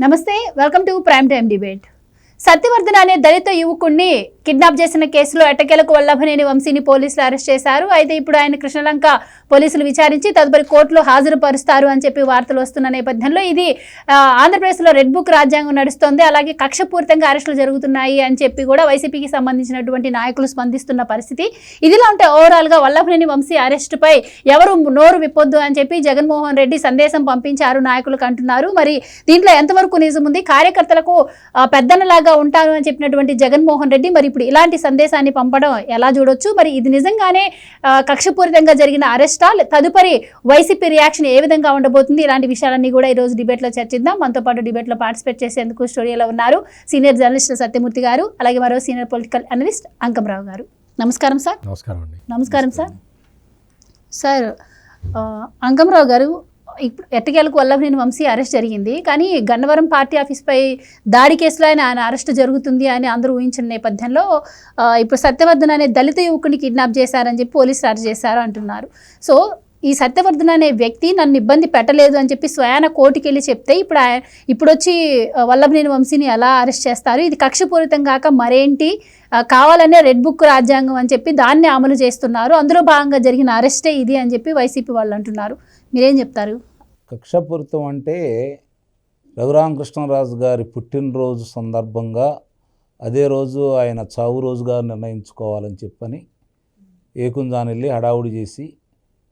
నమస్తే, welcome to prime time debate. Satyavardhan అనే దళిత యువకుడిని కిడ్నాప్ చేసిన కేసులో ఎట్టకేలకు వల్లభనేని వంశీని పోలీసులు అరెస్ట్ చేశారు. అయితే ఇప్పుడు ఆయన కృష్ణలంక పోలీసులు విచారించి తదుపరి కోర్టులో హాజరుపరుస్తారు అని చెప్పి వార్తలు వస్తున్న నేపథ్యంలో ఇది ఆంధ్రప్రదేశ్లో రెడ్ బుక్ రాజ్యాంగం నడుస్తోంది. అలాగే కక్షపూరితంగా అరెస్టులు జరుగుతున్నాయి అని చెప్పి కూడా వైసీపీకి సంబంధించినటువంటి నాయకులు స్పందిస్తున్న పరిస్థితి. ఇదిలా ఉంటే ఓవరాల్గా వల్లభనేని వంశీ అరెస్టుపై ఎవరు నోరు విప్పొద్దు అని చెప్పి జగన్మోహన్ రెడ్డి సందేశం పంపించారు నాయకులకు అంటున్నారు. మరి దీంట్లో ఎంతవరకు నిజం ఉంది? కార్యకర్తలకు పెద్దనలాగా ఉంటాను అని చెప్పినటువంటి జగన్మోహన్ రెడ్డి మరి ఇప్పుడు ఇలాంటి సందేశాన్ని పంపడం ఎలా చూడొచ్చు? మరి ఇది నిజంగానే కక్షపూరితంగా జరిగిన అరెస్టా? తదుపరి వైసీపీ రియాక్షన్ ఏ విధంగా ఉండబోతుంది? ఇలాంటి విషయాలన్నీ కూడా ఈ రోజు డిబేట్లో చర్చిద్దాం. మనతో పాటు డిబేట్లో పార్టిసిపేట్ చేసేందుకు స్టూడియోలో ఉన్నారు సీనియర్ జర్నలిస్ట్ సత్యమూర్తి గారు, అలాగే మరో సీనియర్ పొలిటికల్ అనలిస్ట్ అంకంరావు గారు. నమస్కారం సార్. నమస్కారం అండి. నమస్కారం సార్. సార్, అంకంరావు గారు, ఇప్పుడు ఎట్టకేలకు వల్లభనేని వంశీ అరెస్ట్ జరిగింది, కానీ గన్నవరం పార్టీ ఆఫీస్పై దాడి కేసులో ఆయన అరెస్ట్ జరుగుతుంది అని అందరూ ఊహించిన నేపథ్యంలో ఇప్పుడు సత్యవర్ధన్ అనే దళిత యువకుడిని కిడ్నాప్ చేశారని చెప్పి పోలీసులు అరెస్ట్ చేశారు అంటున్నారు. సో ఈ సత్యవర్ధన్ అనే వ్యక్తి నన్ను ఇబ్బంది పెట్టలేదు అని చెప్పి స్వయాన కోర్టుకి వెళ్ళి చెప్తే ఇప్పుడు వచ్చి వల్లభనేని వంశీని ఎలా అరెస్ట్ చేస్తారు? ఇది కక్షపూరితం కాక మరేంటి? కావాలనే రెడ్ బుక్ రాజ్యాంగం అని చెప్పి దాన్ని అమలు చేస్తున్నారు, అందులో భాగంగా జరిగిన అరెస్టే ఇది అని చెప్పి వైసీపీ వాళ్ళు అంటున్నారు. మీరేం చెప్తారు? కక్షపూరితం అంటే రఘురామకృష్ణరాజు గారి పుట్టినరోజు సందర్భంగా అదే రోజు ఆయన చావు రోజుగా నిర్ణయించుకోవాలని చెప్పని ఏకుంజాన్ వెళ్ళి హడావుడి చేసి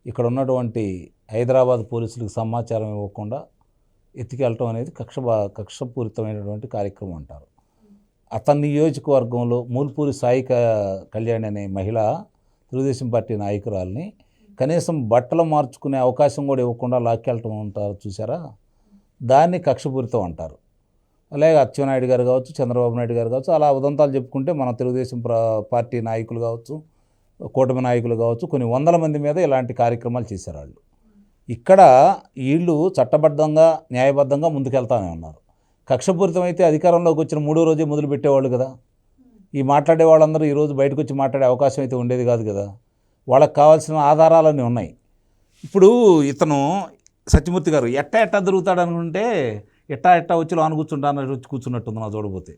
ఇక్కడ ఉన్నటువంటి హైదరాబాద్ పోలీసులకు సమాచారం ఇవ్వకుండా ఎత్తికెళ్ళటం అనేది కక్షపూరితమైనటువంటి కార్యక్రమం అంటారు. అతని నియోజకవర్గంలో మూల్పూరి సాయి కళ్యాణి అనే మహిళ తెలుగుదేశం పార్టీ నాయకురాల్ని కనీసం బట్టలు మార్చుకునే అవకాశం కూడా ఇవ్వకుండా లాక్కెళ్ళటం ఉంటారు చూసారా, దాన్ని కక్షపూరితం అంటారు. అలాగే అచ్చెన్నాయుడు గారు కావచ్చు, చంద్రబాబు నాయుడు గారు కావచ్చు, అలా ఉదంతాలు చెప్పుకుంటే మన తెలుగుదేశం పార్టీ నాయకులు కావచ్చు, కూటమి నాయకులు కావచ్చు, కొన్ని వందల మంది మీద ఇలాంటి కార్యక్రమాలు చేశారు వాళ్ళు. ఇక్కడ వీళ్ళు చట్టబద్ధంగా న్యాయబద్ధంగా ముందుకెళ్తానే ఉన్నారు. కక్షపూరితం అయితే అధికారంలోకి వచ్చిన 3వ రోజే మొదలు పెట్టేవాళ్ళు కదా. ఈ మాట్లాడే వాళ్ళందరూ ఈరోజు బయటకు వచ్చి మాట్లాడే అవకాశం అయితే ఉండేది కాదు కదా. వాళ్ళకి కావాల్సిన ఆధారాలన్నీ ఉన్నాయి. ఇప్పుడు ఇతను సత్యమూర్తి గారు ఎట్టా దొరుకుతాడు అనుకుంటే ఎట్టా వచ్చి లోన కూర్చుంటానని వచ్చి కూర్చున్నట్టుంది నా చూడబోతే.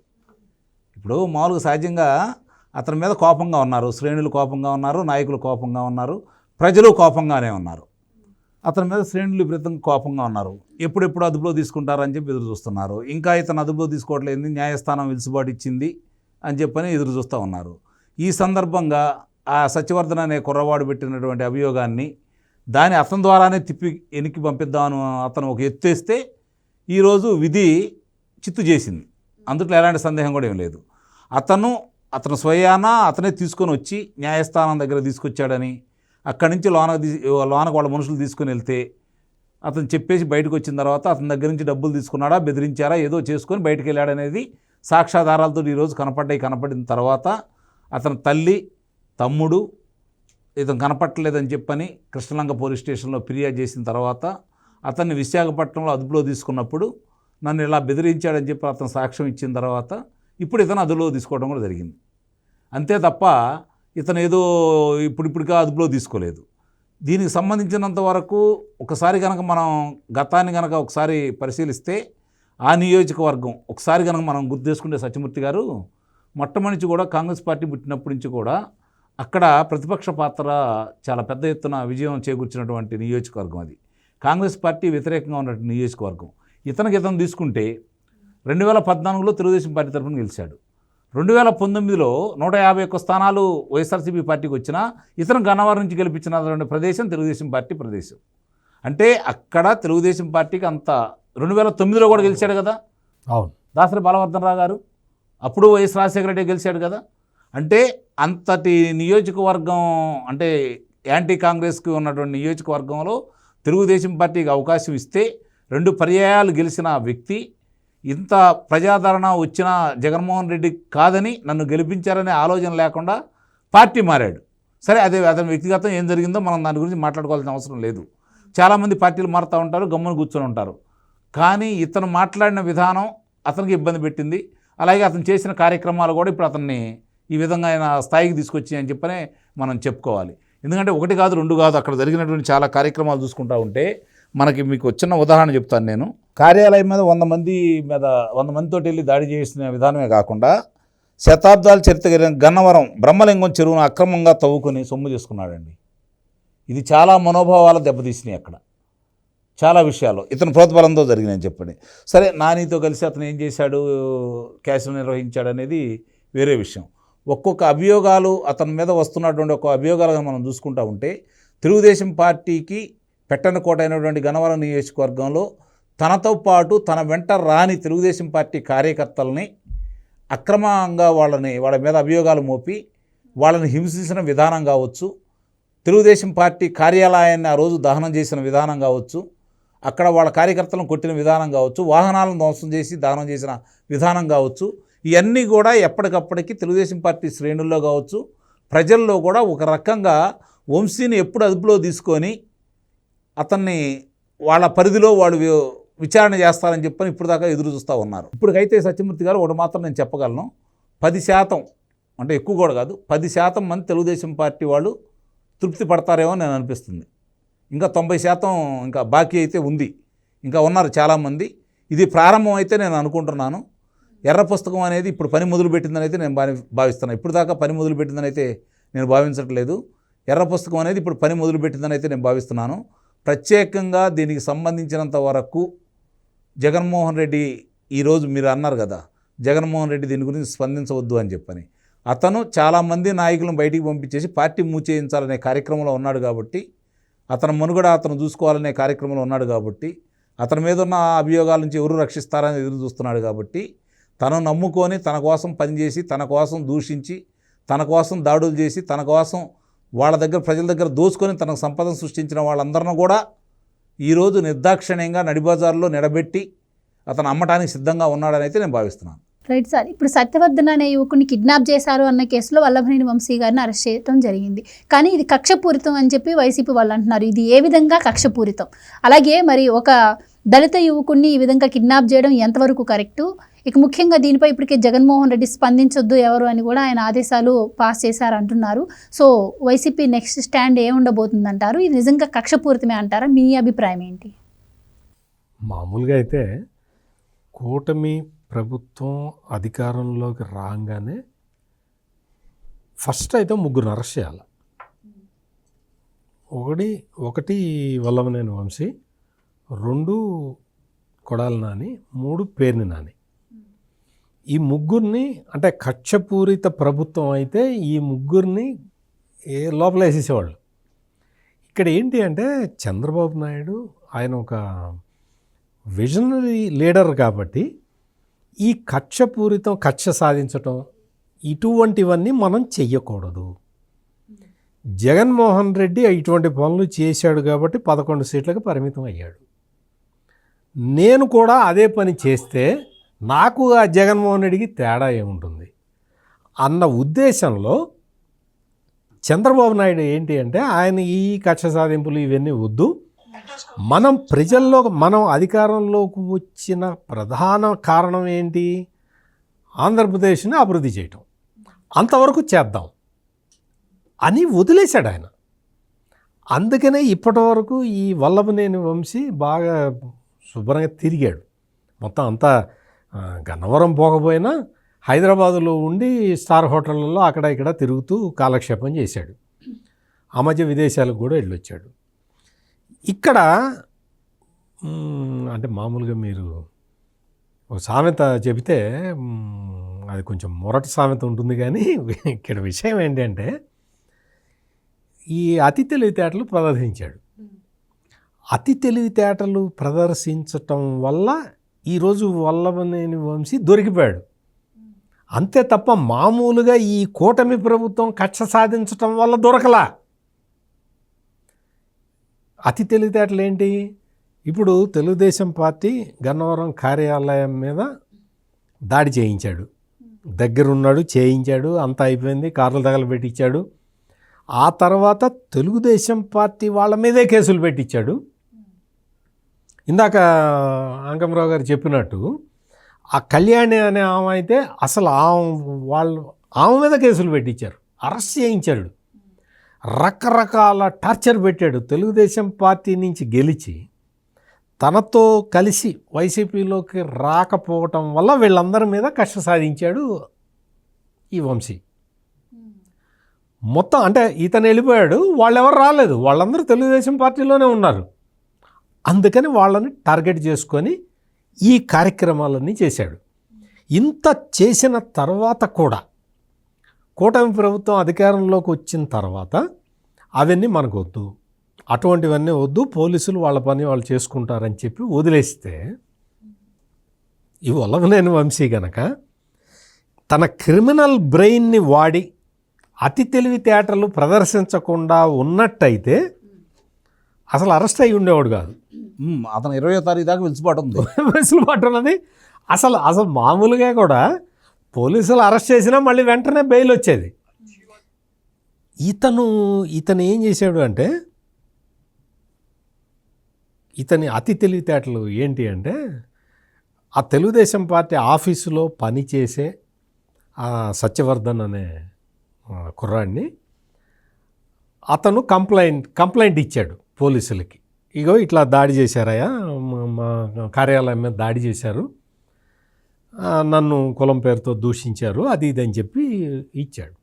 ఇప్పుడు మామూలుగా సహజంగా అతని మీద కోపంగా ఉన్నారు, శ్రేణులు కోపంగా ఉన్నారు, నాయకులు కోపంగా ఉన్నారు, ప్రజలు కోపంగానే ఉన్నారు. అతని మీద శ్రేణులు విపరీతంగా కోపంగా ఉన్నారు. ఎప్పుడెప్పుడు అదుపులో తీసుకుంటారని చెప్పి ఎదురు చూస్తున్నారు. ఇంకా ఇతను అదుపులో తీసుకోవట్లేదు, న్యాయస్థానం వెలుసుబాటు ఇచ్చింది అని చెప్పని ఎదురు చూస్తూ ఉన్నారు. ఈ సందర్భంగా ఆ సత్యవర్ధన్ అనే కుర్రవాడు పెట్టినటువంటి అభియోగాన్ని దాన్ని అతని ద్వారానే తిప్పి వెనక్కి పంపిద్దామని అతను ఒక ఎత్తేస్తే ఈరోజు విధి చిత్తు చేసింది. అందుట్లో ఎలాంటి సందేహం కూడా ఏం లేదు. అతను స్వయాన అతనే తీసుకొని వచ్చి న్యాయస్థానం దగ్గర తీసుకొచ్చాడని, అక్కడి నుంచి లోనకు వాళ్ళ మనుషులు తీసుకొని వెళ్తే అతను చెప్పేసి బయటకు వచ్చిన తర్వాత అతని దగ్గర నుంచి డబ్బులు తీసుకున్నాడా, బెదిరించారా, ఏదో చేసుకొని బయటకు వెళ్ళాడనేది సాక్ష్యాధారాలతో ఈరోజు కనపడిన తర్వాత అతని తల్లి, తమ్ముడు ఇతను కనపట్టలేదని చెప్పని కృష్ణలంక పోలీస్ స్టేషన్లో ఫిర్యాదు చేసిన తర్వాత అతన్ని విశాఖపట్నంలో అదుపులో తీసుకున్నప్పుడు నన్ను ఇలా బెదిరించాడని చెప్పి అతను సాక్ష్యం ఇచ్చిన తర్వాత ఇప్పుడు ఇతను అదుపులో తీసుకోవడం కూడా జరిగింది. అంతే తప్ప ఇతను ఏదో ఇప్పుడిప్పుడుగా అదుపులో తీసుకోలేదు. దీనికి సంబంధించినంత వరకు ఒకసారి కనుక మనం గతాన్ని కనుక ఒకసారి పరిశీలిస్తే ఆ నియోజకవర్గం ఒకసారి కనుక మనం గుర్తు చేసుకుంటే సత్యమూర్తి గారు మొట్టమొదటి కూడా కాంగ్రెస్ పార్టీ పుట్టినప్పటి నుంచి కూడా అక్కడ ప్రతిపక్ష పాత్ర చాలా పెద్ద ఎత్తున విజయం చేకూర్చినటువంటి నియోజకవర్గం అది. కాంగ్రెస్ పార్టీ వ్యతిరేకంగా ఉన్నటువంటి నియోజకవర్గం. ఇతను తీసుకుంటే 2014లో తెలుగుదేశం పార్టీ తరఫున గెలిచాడు. 2019లో 151 స్థానాలు వైఎస్ఆర్సీపీ పార్టీకి వచ్చినా ఇతను గన్నవరం నుంచి గెలిపించినటువంటి ప్రదేశం తెలుగుదేశం పార్టీ ప్రదేశం. అంటే అక్కడ తెలుగుదేశం పార్టీకి అంత 2009లో కూడా గెలిచాడు కదా. అవును, దాసరి బలవర్ధన్ రావు గారు అప్పుడు వైఎస్ రాజశేఖర రెడ్డి గెలిచాడు కదా. అంటే అంతటి నియోజకవర్గం, అంటే యాంటీ కాంగ్రెస్కి ఉన్నటువంటి నియోజకవర్గంలో తెలుగుదేశం పార్టీకి అవకాశం ఇస్తే 2 పర్యాయాలు గెలిచిన వ్యక్తి ఇంత ప్రజాదరణ వచ్చిన జగన్మోహన్ రెడ్డి కాదని నన్ను గెలిపించారనే ఆలోచన లేకుండా పార్టీ మారాడు. సరే, అతని వ్యక్తిగతం ఏం జరిగిందో మనం దాని గురించి మాట్లాడుకోవాల్సిన అవసరం లేదు. చాలామంది పార్టీలు మారుతూ ఉంటారు, గమ్మున కూర్చొని ఉంటారు. కానీ ఇతను మాట్లాడిన విధానం అతనికి ఇబ్బంది పెట్టింది. అలాగే అతను చేసిన కార్యక్రమాలు కూడా ఇప్పుడు అతన్ని ఈ విధంగా ఆయన స్థాయికి తీసుకొచ్చి అని చెప్పనే మనం చెప్పుకోవాలి. ఎందుకంటే 1 కాదు 2 కాదు అక్కడ జరిగినటువంటి చాలా కార్యక్రమాలు చూసుకుంటూ ఉంటే మీకు చిన్న ఉదాహరణ చెప్తాను నేను. కార్యాలయం మీద 100 మందితోటి వెళ్ళి దాడి చేసిన విధానమే కాకుండా శతాబ్దాల చరిత్ర కలిగిన గన్నవరం బ్రహ్మలింగం చెరువును అక్రమంగా తవ్వుకొని సొమ్ము చేసుకున్నాడండి. ఇది చాలా మనోభావాలు దెబ్బతీసినాయి. అక్కడ చాలా విషయాలు ఇతను ప్రోత్బలంతో జరిగినాయని చెప్పండి. సరే, నానితో కలిసి అతను ఏం చేశాడు, క్యాసినో నిర్వహించాడు అనేది వేరే విషయం. ఒక్కొక్క అభియోగాలు అతని మీద వస్తున్నటువంటి ఒక అభియోగాలుగా మనం చూసుకుంటూ ఉంటే, తెలుగుదేశం పార్టీకి పెట్టని కోట అయినటువంటి గన్నవరం నియోజకవర్గంలో తనతో పాటు తన వెంట రాని తెలుగుదేశం పార్టీ కార్యకర్తలని అక్రమంగా వాళ్ళ మీద అభియోగాలు మోపి వాళ్ళని హింసించిన విధానం కావచ్చు, తెలుగుదేశం పార్టీ కార్యాలయాన్ని ఆ రోజు దహనం చేసిన విధానం కావచ్చు, అక్కడ వాళ్ళ కార్యకర్తలను కొట్టిన విధానం కావచ్చు, వాహనాలను ధ్వంసం చేసి దహనం చేసిన విధానం కావచ్చు, ఇవన్నీ కూడా ఎప్పటికప్పటికి తెలుగుదేశం పార్టీ శ్రేణుల్లో కావచ్చు, ప్రజల్లో కూడా ఒక రకంగా వంశీని ఎప్పుడు అదుపులో తీసుకొని అతన్ని వాళ్ళ పరిధిలో వాళ్ళు విచారణ చేస్తారని చెప్పని ఇప్పుడు దాకా ఎదురు చూస్తూ ఉన్నారు. ఇప్పటికైతే సత్యమూర్తి గారు ఒకటి మాత్రం నేను చెప్పగలను, 10% అంటే ఎక్కువ కూడా కాదు, 10% మంది తెలుగుదేశం పార్టీ వాళ్ళు తృప్తి పడతారేమో నేను అనిపిస్తుంది. ఇంకా 90% ఇంకా బాకీ అయితే ఉంది, ఇంకా ఉన్నారు చాలామంది. ఇది ప్రారంభం అయితే నేను అనుకుంటున్నాను. ఎర్ర పుస్తకం అనేది ఇప్పుడు పని మొదలుపెట్టిందని అయితే నేను భావిస్తున్నాను. ఇప్పుడు దాకా పని మొదలుపెట్టిందని అయితే నేను భావించట్లేదు. ఎర్ర పుస్తకం అనేది ఇప్పుడు పని మొదలుపెట్టిందని అయితే నేను భావిస్తున్నాను. ప్రత్యేకంగా దీనికి సంబంధించినంత వరకు జగన్మోహన్ రెడ్డి, ఈరోజు మీరు అన్నారు కదా, జగన్మోహన్ రెడ్డి దీని గురించి స్పందించవద్దు అని చెప్పని, అతను చాలామంది నాయకులను బయటికి పంపించేసి పార్టీ మూచేయించాలనే కార్యక్రమంలో ఉన్నాడు కాబట్టి, అతను మనుగడ అతను చూసుకోవాలనే కార్యక్రమంలో ఉన్నాడు కాబట్టి, అతని మీద ఉన్న అభియోగాల నుంచి ఎవరు రక్షిస్తారని ఎదురు చూస్తున్నాడు కాబట్టి, తను నమ్ముకొని తన కోసం పనిచేసి, తన కోసం దూషించి, తన కోసం దాడులు చేసి, తన కోసం వాళ్ళ దగ్గర ప్రజల దగ్గర దోచుకొని తనకు సంపదను సృష్టించిన వాళ్ళందరినీ కూడా ఈరోజు నిర్దాక్షిణ్యంగా నడిబజార్లో నిలబెట్టి అతను అమ్మటానికి సిద్ధంగా ఉన్నాడని అయితే నేను భావిస్తున్నాను. రైట్ సార్, ఇప్పుడు సత్యవర్ధన్ అనే యువకుని కిడ్నాప్ చేశారు అన్న కేసులో వల్లభనేని వంశీ గారిని అరెస్ట్ చేయడం జరిగింది. కానీ ఇది కక్షపూరితం అని చెప్పి వైసీపీ వాళ్ళు అంటున్నారు. ఇది ఏ విధంగా కక్షపూరితం? అలాగే మరి ఒక దళిత యువకుడిని ఈ విధంగా కిడ్నాప్ చేయడం ఎంతవరకు కరెక్టు? ఇక ముఖ్యంగా దీనిపై ఇప్పటికే జగన్మోహన్ రెడ్డి స్పందించొద్దు ఎవరు అని కూడా ఆయన ఆదేశాలు పాస్ చేశారంటున్నారు. సో వైసీపీ నెక్స్ట్ స్టాండ్ ఏముండబోతుందంటారు? ఇది నిజంగా కక్షపూరితమే అంటారా? మీ అభిప్రాయం ఏంటి? మామూలుగా అయితే కూటమి ప్రభుత్వం అధికారంలోకి రాగానే ఫస్ట్ అయితే 3 అరెస్ట్ చేయాలి. ఒకటి వల్లభనేని వంశీ, 2 కొడాలి నాని, 3 పేర్ని నాని. ఈ 3 అంటే కక్షపూరిత ప్రభుత్వం అయితే ఈ 3 లోపల వేసేసేవాళ్ళు. ఇక్కడ ఏంటి అంటే చంద్రబాబు నాయుడు ఆయన ఒక విజనరీ లీడర్ కాబట్టి ఈ కక్షపూరితం, కక్ష సాధించటం ఇటువంటివన్నీ మనం చెయ్యకూడదు. జగన్మోహన్ రెడ్డి ఇటువంటి పనులు చేశాడు కాబట్టి 11 సీట్లకు పరిమితం అయ్యాడు. నేను కూడా అదే పని చేస్తే నాకు ఆ జగన్మోహన్ రెడ్డికి తేడా ఏముంటుంది అన్న ఉద్దేశంలో చంద్రబాబు నాయుడు ఏంటి అంటే ఆయన ఈ కక్ష సాధింపులు ఇవన్నీ వద్దు, మనం ప్రజల్లో మనం అధికారంలోకి వచ్చిన ప్రధాన కారణం ఏంటి, ఆంధ్రప్రదేశ్ని అభివృద్ధి చేయటం, అంతవరకు చేద్దాం అని వదిలేశాడు ఆయన. అందుకనే ఇప్పటివరకు ఈ వల్లభనేని వంశీ బాగా శుభ్రంగా తిరిగాడు. మొత్తం అంతా గన్నవరం పోకపోయినా హైదరాబాదులో ఉండి స్టార్ హోటళ్ళల్లో అక్కడ ఇక్కడ తిరుగుతూ కాలక్షేపం చేశాడు. ఆ మధ్య విదేశాలకు కూడా వెళ్ళొచ్చాడు. ఇక్కడ అంటే మామూలుగా మీరు ఒక సామెత చెబితే అది కొంచెం మొరటి సామెత ఉంటుంది, కానీ ఇక్కడ విషయం ఏంటంటే ఈ అతి తెలివితేటలు ప్రదర్శించాడు. అతి తెలివితేటలు ప్రదర్శించటం వల్ల ఈరోజు వల్లభనేని వంశీ దొరికిపోయాడు. అంతే తప్ప మామూలుగా ఈ కూటమి ప్రభుత్వం కక్ష సాధించటం వల్ల దొరకలా. అతి తెలివితేటలు ఏంటి? ఇప్పుడు తెలుగుదేశం పార్టీ గన్నవరం కార్యాలయం మీద దాడి చేయించాడు, దగ్గరున్నాడు, చేయించాడు, అంతా అయిపోయింది, కార్లు తగలబెట్టించాడు. ఆ తర్వాత తెలుగుదేశం పార్టీ వాళ్ళ మీదే కేసులు పెట్టించాడు. ఇందాక అంకమరావు గారు చెప్పినట్టు ఆ కళ్యాణి అనే ఆమె అయితే అసలు ఆమె మీద కేసులు పెట్టించారు, అరెస్ట్ చేయించాడు, రకరకాల టార్చర్ పెట్టాడు. తెలుగుదేశం పార్టీ నుంచి గెలిచి తనతో కలిసి వైసీపీలోకి రాకపోవటం వల్ల వీళ్ళందరి మీద కక్ష సాధించాడు ఈ వంశీ. మొత్తం అంటే ఇతను వెళ్ళిపోయాడు, వాళ్ళెవరు రాలేదు, వాళ్ళందరూ తెలుగుదేశం పార్టీలోనే ఉన్నారు. అందుకని వాళ్ళని టార్గెట్ చేసుకొని ఈ కార్యక్రమాలన్నీ చేశాడు. ఇంత చేసిన తర్వాత కూడా కూటమి ప్రభుత్వం అధికారంలోకి వచ్చిన తర్వాత అవన్నీ మనకు వద్దు, అటువంటివన్నీ వద్దు, పోలీసులు వాళ్ళ పని వాళ్ళు చేసుకుంటారని చెప్పి వదిలేస్తే ఈ వల్లభనేని వంశీ గనక తన క్రిమినల్ బ్రెయిన్ని వాడి అతి తెలివితేటలు ప్రదర్శించకుండా ఉన్నట్టయితే అసలు అరెస్ట్ అయి ఉండేవాడు కాదు. అతను 20వ తారీఖు దాకా వెలుసుబాటు ఉంది. వెసులుబాటు ఉన్నది. అసలు మామూలుగా కూడా పోలీసులు అరెస్ట్ చేసినా మళ్ళీ వెంటనే బెయిల్ వచ్చేది. ఇతను ఏం చేశాడు అంటే, ఇతని అతి తెలివితేటలు ఏంటి అంటే, ఆ తెలుగుదేశం పార్టీ ఆఫీసులో పనిచేసే ఆ సత్యవర్ధన్ అనే కుర్రాడిని అతను కంప్లైంట్ ఇచ్చాడు పోలీసులకి. ఇగో ఇట్లా దాడి చేశారయ్యా, మా కార్యాలయం మీద దాడి చేశారు, నన్ను కులం పేరుతో దూషించారు, అది ఇది అని చెప్పి ఇచ్చాడు.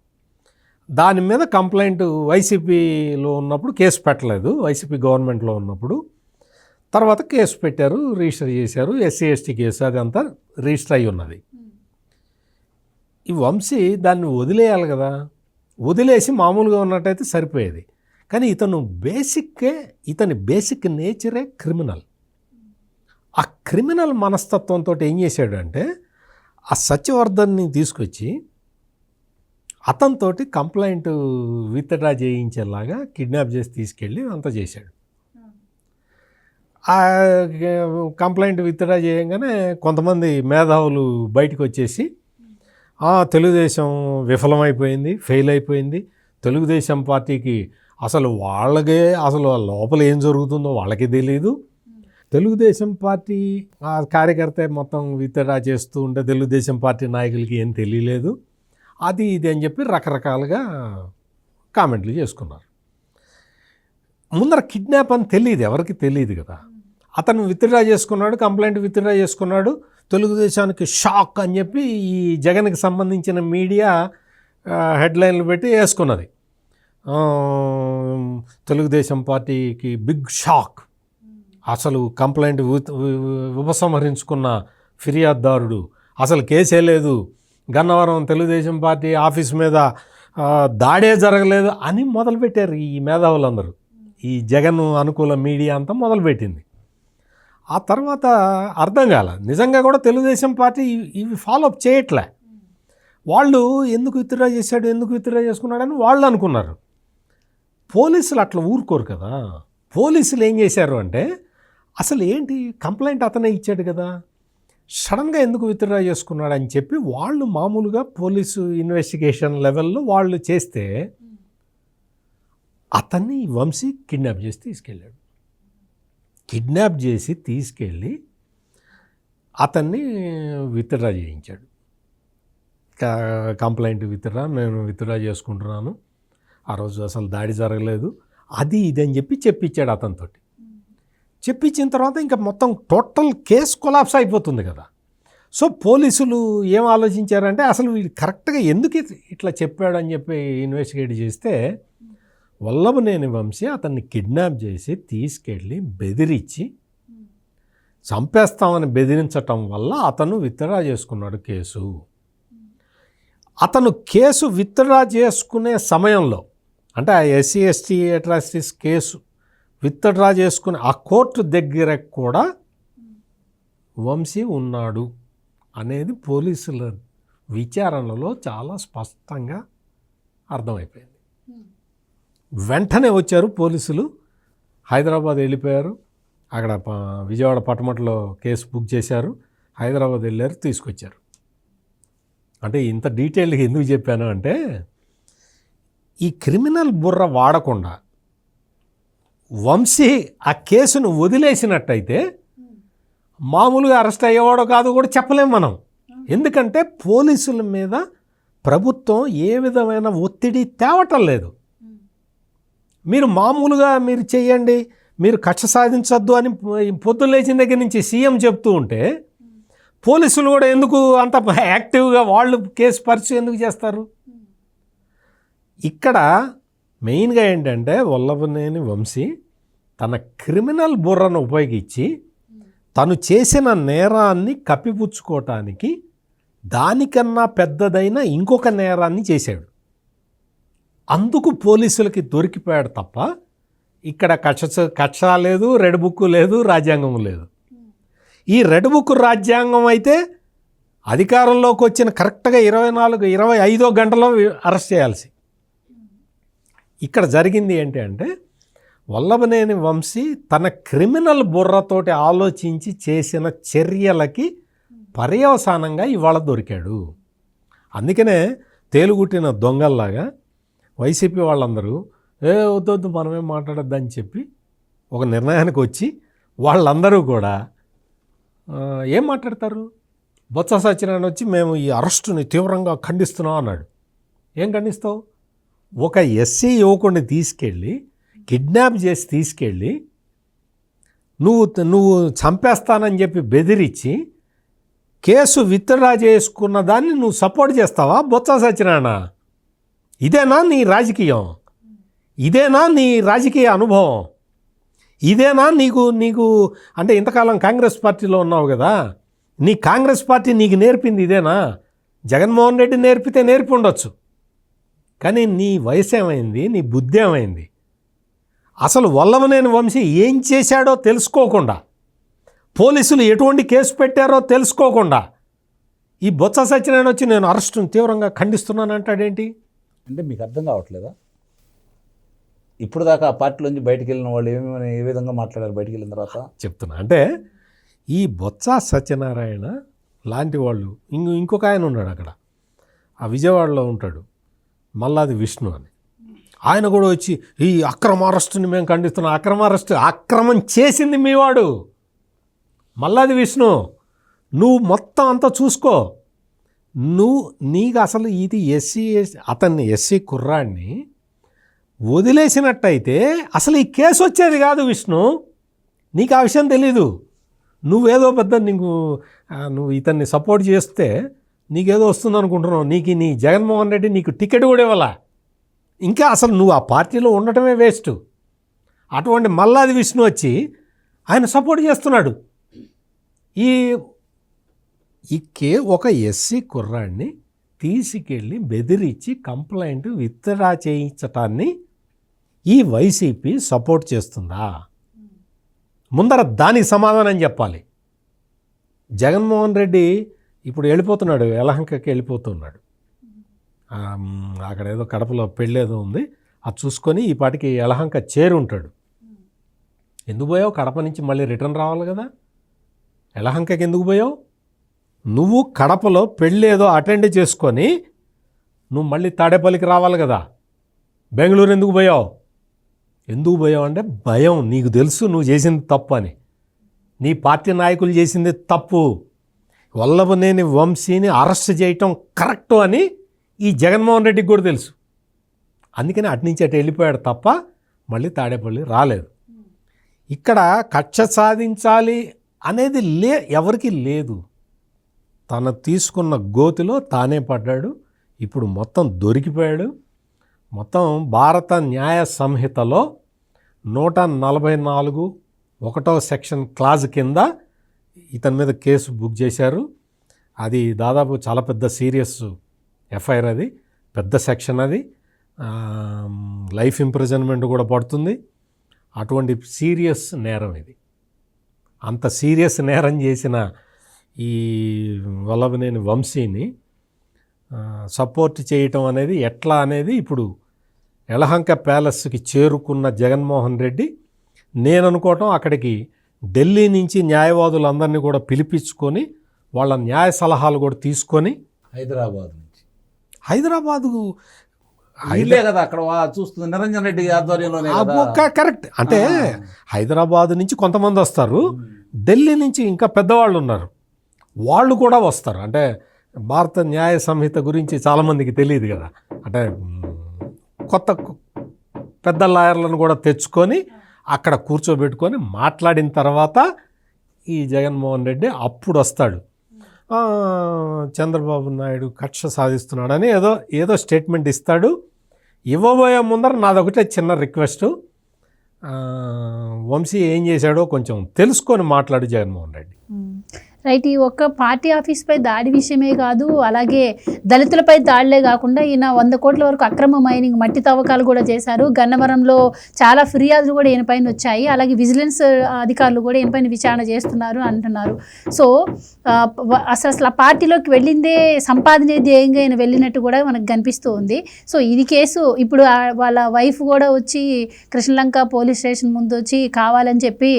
దాని మీద కంప్లైంట్ వైసీపీలో ఉన్నప్పుడు కేసు పెట్టలేదు, వైసీపీ గవర్నమెంట్లో ఉన్నప్పుడు. తర్వాత కేసు పెట్టారు, రిజిస్టర్ చేశారు, ఎస్సీ ఎస్టీ కేసు, అదంతా రిజిస్టర్ అయి ఉన్నది. ఈ వంశీ దాన్ని వదిలేయాలి కదా, వదిలేసి మామూలుగా ఉన్నట్టయితే సరిపోయేది. కానీ ఇతని బేసిక్ నేచరే క్రిమినల్. ఆ క్రిమినల్ మనస్తత్వంతో ఏం చేశాడు అంటే, ఆ సత్యవర్ధన్ని తీసుకొచ్చి అతనితోటి కంప్లైంట్ విత్డ్రా చేయించేలాగా కిడ్నాప్ చేసి తీసుకెళ్ళి అంతా చేశాడు. ఆ కంప్లైంట్ విత్డ్రా చేయగానే కొంతమంది మేధావులు బయటకు వచ్చేసి తెలుగుదేశం విఫలమైపోయింది, ఫెయిల్ అయిపోయింది, తెలుగుదేశం పార్టీకి అసలు లోపల ఏం జరుగుతుందో వాళ్ళకి తెలియదు, తెలుగుదేశం పార్టీ ఆ కార్యకర్త మొత్తం విత్డ్రా చేస్తూ ఉంటే తెలుగుదేశం పార్టీ నాయకులకి ఏం తెలియలేదు, అది ఇది అని చెప్పి రకరకాలుగా కామెంట్లు చేసుకున్నారు. ముందర కిడ్నాప్ అని తెలియదు, ఎవరికి తెలియదు కదా. అతను విత్డ్రా చేసుకున్నాడు, కంప్లైంట్ విత్డ్రా చేసుకున్నాడు, తెలుగుదేశానికి షాక్ అని చెప్పి ఈ జగన్కి సంబంధించిన మీడియా హెడ్లైన్లు పెట్టి వేసుకున్నది. తెలుగుదేశం పార్టీకి బిగ్ షాక్, అసలు కంప్లైంట్ ఉపసంహరించుకున్న ఫిర్యాదుదారుడు అసలు కేసే లేదు, గన్నవరం తెలుగుదేశం పార్టీ ఆఫీస్ మీద దాడే జరగలేదు అని మొదలుపెట్టారు ఈ మేధావులందరూ. ఈ జగన్ అనుకూల మీడియా అంతా మొదలుపెట్టింది. ఆ తర్వాత అర్థం కాల, నిజంగా కూడా తెలుగుదేశం పార్టీ ఇవి ఫాలోఅప్ చేయట్లే. వాళ్ళు ఎందుకు విత్డ్రా చేశాడు, ఎందుకు విత్డ్రా చేసుకున్నాడని వాళ్ళు అనుకున్నారు. పోలీసులు అట్లా ఊరుకోరు కదా. పోలీసులు ఏం చేశారు అంటే, అసలు ఏంటి కంప్లైంట్ అతనే ఇచ్చాడు కదా, సడన్గా ఎందుకు విత్డ్రా చేసుకున్నాడు అని చెప్పి వాళ్ళు మామూలుగా పోలీసు ఇన్వెస్టిగేషన్ లెవెల్లో వాళ్ళు చేస్తే అతన్ని వంశీ కిడ్నాప్ చేసి తీసుకెళ్ళాడు. కిడ్నాప్ చేసి తీసుకెళ్ళి అతన్ని విత్డ్రా చేయించాడు. కంప్లైంట్ నేను విత్డ్రా చేసుకుంటున్నాను, ఆ రోజు అసలు దాడి జరగలేదు, అది ఇది అని చెప్పి చెప్పించాడు అతనితో. చెప్పించిన తర్వాత ఇంకా మొత్తం టోటల్ కేసు కొలాప్స్ అయిపోతుంది కదా. సో పోలీసులు ఏం ఆలోచించారంటే, అసలు వీళ్ళు కరెక్ట్గా ఎందుకు ఇట్లా చెప్పాడు అని చెప్పి ఇన్వెస్టిగేట్ చేస్తే వల్లభనేని వంశీ అతన్ని కిడ్నాప్ చేసి తీసుకెళ్ళి బెదిరించి చంపేస్తామని బెదిరించటం వల్ల అతను విత్డ్రా చేసుకున్నాడు కేసు. అతను కేసు విత్డ్రా చేసుకునే సమయంలో, అంటే ఆ SC ST atrocities case withdraw చేసుకునే ఆ కోర్టు దగ్గర కూడా వంశీ ఉన్నాడు అనేది పోలీసుల విచారణలో చాలా స్పష్టంగా అర్థమైపోయింది. వెంటనే వచ్చారు పోలీసులు, హైదరాబాద్ వెళ్ళిపోయారు. అక్కడ విజయవాడ పటమటలో కేసు బుక్ చేశారు, హైదరాబాద్ వెళ్ళారు, తీసుకొచ్చారు. అంటే ఇంత డీటెయిల్గా ఎందుకు చెప్పాను అంటే, ఈ క్రిమినల్ బుర్ర వాడకుండా వంశీ ఆ కేసును వదిలేసినట్టయితే మామూలుగా అరెస్ట్ అయ్యేవాడో కాదు కూడా చెప్పలేం మనం. ఎందుకంటే పోలీసుల మీద ప్రభుత్వం ఏ విధమైన ఒత్తిడి తేవటం లేదు. మీరు మామూలుగా మీరు చేయండి, మీరు కక్ష సాధించొద్దు అని పొద్దున్న లేచిన దగ్గర నుంచి సీఎం చెప్తూ ఉంటే పోలీసులు కూడా ఎందుకు అంత యాక్టివ్గా వాళ్ళు కేసు పర్సు ఎందుకు చేస్తారు? ఇక్కడ మెయిన్గా ఏంటంటే వల్లభనేని వంశీ తన క్రిమినల్ బుర్రను ఉపయోగించి తను చేసిన నేరాన్ని కప్పిపుచ్చుకోవటానికి దానికన్నా పెద్దదైన ఇంకొక నేరాన్ని చేశాడు. అందుకు పోలీసులకి దొరికిపోయాడు తప్ప ఇక్కడ కక్ష లేదు, రెడ్ బుక్ లేదు, రాజ్యాంగం లేదు. ఈ రెడ్ బుక్ రాజ్యాంగం అయితే అధికారంలోకి వచ్చిన కరెక్ట్గా 25 గంటలో అరెస్ట్ చేయాల్సి. ఇక్కడ జరిగింది ఏంటి అంటే వల్లభనేని వంశీ తన క్రిమినల్ బుర్రతోటి ఆలోచించి చేసిన చర్యలకి పర్యవసానంగా ఇవాళ దొరికాడు. అందుకనే తేలుగుట్టిన దొంగల్లాగా వైసీపీ వాళ్ళందరూ వద్దు మనమేం మాట్లాడొద్దని చెప్పి ఒక నిర్ణయానికి వచ్చి వాళ్ళందరూ కూడా ఏం మాట్లాడతారు? బొత్స సత్యనారాయణ వచ్చి మేము ఈ అరెస్టుని తీవ్రంగా ఖండిస్తున్నాం అన్నాడు. ఏం ఖండిస్తావు? ఒక ఎస్సీ యువకుడిని తీసుకెళ్ళి కిడ్నాప్ చేసి తీసుకెళ్ళి నువ్వు చంపేస్తానని చెప్పి బెదిరించి కేసు విత్డ్రా చేసుకున్న దాన్ని నువ్వు సపోర్ట్ చేస్తావా బొత్స సత్యనారాయణ? ఇదేనా నీ రాజకీయం? ఇదేనా నీ రాజకీయ అనుభవం? ఇదేనా నీకు అంటే ఇంతకాలం కాంగ్రెస్ పార్టీలో ఉన్నావు కదా, నీ కాంగ్రెస్ పార్టీ నీకు నేర్పింది ఇదేనా? జగన్మోహన్ రెడ్డి నేర్పితే నేర్పి ఉండొచ్చు, కానీ నీ వయసు ఏమైంది? నీ బుద్ధి ఏమైంది? అసలు వల్లభనేని వంశీ ఏం చేశాడో తెలుసుకోకుండా, పోలీసులు ఎటువంటి కేసు పెట్టారో తెలుసుకోకుండా ఈ బొత్స సత్యనారాయణ వచ్చి నేను అరెస్టును తీవ్రంగా ఖండిస్తున్నాను అంటాడేంటి? అంటే మీకు అర్థం కావట్లేదా? ఇప్పుడు దాకా ఆ పార్టీలోంచి బయటికి వెళ్ళిన వాళ్ళు ఏ విధంగా మాట్లాడారు బయటికి వెళ్ళిన తర్వాత? చెప్తున్నా. అంటే ఈ బొత్స సత్యనారాయణ లాంటి వాళ్ళు ఇంకొక ఆయన ఉన్నాడు అక్కడ, ఆ విజయవాడలో ఉంటాడు, మల్లాది విష్ణు అని. ఆయన కూడా వచ్చి ఈ అక్రమ అరెస్టుని మేము ఖండిస్తున్నాం. అక్రమం చేసింది మీవాడు మల్లాది విష్ణు. నువ్వు మొత్తం అంతా చూసుకో. నీకు అసలు ఇది అతన్ని ఎస్సీ కుర్రాడిని వదిలేసినట్టయితే అసలు ఈ కేసు వచ్చేది కాదు విష్ణు. నీకు ఆ విషయం తెలీదు. నువ్వేదో పెద్ద నువ్వు ఇతన్ని సపోర్ట్ చేస్తే నీకేదో వస్తుంది అనుకుంటున్నావు. నీ జగన్మోహన్ రెడ్డి నీకు టికెట్ కూడా ఇవ్వాలా. ఇంకా అసలు నువ్వు ఆ పార్టీలో ఉండటమే వేస్ట్. అటువంటి మల్లాది విష్ణు వచ్చి ఆయన సపోర్ట్ చేస్తున్నాడు. ఒక ఎస్సీ కుర్రాడిని తీసుకెళ్ళి బెదిరించి కంప్లైంట్ విత్డ్రా చేయించటాన్ని ఈ వైసీపీ సపోర్ట్ చేస్తుందా? ముందర దానికి సమాధానం చెప్పాలి. జగన్మోహన్ రెడ్డి ఇప్పుడు వెళ్ళిపోతున్నాడు, యలహంకకి వెళ్ళిపోతున్నాడు. అక్కడ ఏదో కడపలో పెళ్ళేదో ఉంది, అది చూసుకొని ఈ పాటికి యలహంక చేరుంటాడు. ఎందుకు పోయావు? కడప నుంచి మళ్ళీ రిటర్న్ రావాలి కదా. యలహంకకి ఎందుకు పోయావు? నువ్వు కడపలో పెళ్ళేదో అటెండ్ చేసుకొని నువ్వు మళ్ళీ తాడేపల్లికి రావాలి కదా. బెంగళూరు ఎందుకు పోయావు అంటే భయం. నీకు తెలుసు నువ్వు చేసింది తప్పు అని. నీ పార్టీ నాయకులు చేసింది తప్పు. వల్లభనేని వంశీని అరెస్ట్ చేయటం కరెక్టు అని ఈ జగన్మోహన్ రెడ్డికి కూడా తెలుసు. అందుకని అటునుంచి అటు వెళ్ళిపోయాడు తప్ప మళ్ళీ తాడేపల్లి రాలేదు. ఇక్కడ కక్ష సాధించాలి అనేది ఎవరికి లేదు. తను తీసుకున్న గోతిలో తానే పడ్డాడు. ఇప్పుడు మొత్తం దొరికిపోయాడు. మొత్తం భారత న్యాయ సంహితలో 144 1వ సెక్షన్ క్లాజ్ కింద ఇతని మీద కేసు బుక్ చేశారు. అది దాదాపు చాలా పెద్ద సీరియస్ ఎఫ్ఐఆర్, అది పెద్ద సెక్షన్, అది లైఫ్ ఇంప్రిజన్మెంట్ కూడా పడుతుంది. అటువంటి సీరియస్ నేరం ఇది. అంత సీరియస్ నేరం చేసిన ఈ వల్లభనేని వంశీని సపోర్ట్ చేయటం అనేది ఎట్లా అనేది ఇప్పుడు యలహంక ప్యాలెస్కి చేరుకున్న జగన్మోహన్ రెడ్డి నేను అనుకోవటం అక్కడికి ఢిల్లీ నుంచి న్యాయవాదులందరినీ కూడా పిలిపించుకొని వాళ్ళ న్యాయ సలహాలు కూడా తీసుకొని హైదరాబాదు కదా అక్కడ చూస్తుంది నిరంజన్ రెడ్డి ఆధ్వర్యంలోనే కరెక్ట్. అంటే హైదరాబాద్ నుంచి కొంతమంది వస్తారు, ఢిల్లీ నుంచి ఇంకా పెద్దవాళ్ళు ఉన్నారు, వాళ్ళు కూడా వస్తారు. అంటే భారత న్యాయ సంహిత గురించి చాలామందికి తెలియదు కదా. అంటే కొత్త పెద్ద లాయర్లను కూడా తెచ్చుకొని అక్కడ కూర్చోబెట్టుకొని మాట్లాడిన తర్వాత ఈ జగన్మోహన్ రెడ్డి అప్పుడు వస్తాడు. చంద్రబాబు నాయుడు కక్ష సాధిస్తున్నాడని ఏదో స్టేట్మెంట్ ఇస్తాడు. ఇవ్వబోయే ముందర నాదొకటే చిన్న రిక్వెస్ట్, వంశీ ఏం చేశాడో కొంచెం తెలుసుకొని మాట్లాడు జగన్మోహన్ రెడ్డి. రైట్. ఈ ఒక్క పార్టీ ఆఫీస్పై దాడి విషయమే కాదు, అలాగే దళితులపై దాడులే కాకుండా ఈయన 100 కోట్ల వరకు అక్రమ మైనింగ్ మట్టి తవ్వకాలు కూడా చేశారు. గన్నవరంలో చాలా ఫిర్యాదులు కూడా ఈయనపైన వచ్చాయి. అలాగే విజిలెన్స్ అధికారులు కూడా ఈయనపైన విచారణ చేస్తున్నారు అంటున్నారు. సో అసలు ఆ పార్టీలోకి వెళ్ళిందే సంపాదనే ధ్యేయంగా ఈయన వెళ్ళినట్టు కూడా మనకు కనిపిస్తూ ఉంది. సో ఇది కేసు ఇప్పుడు వాళ్ళ వైఫ్ కూడా వచ్చి కృష్ణలంక పోలీస్ స్టేషన్ ముందు వచ్చి కావాలని చెప్పి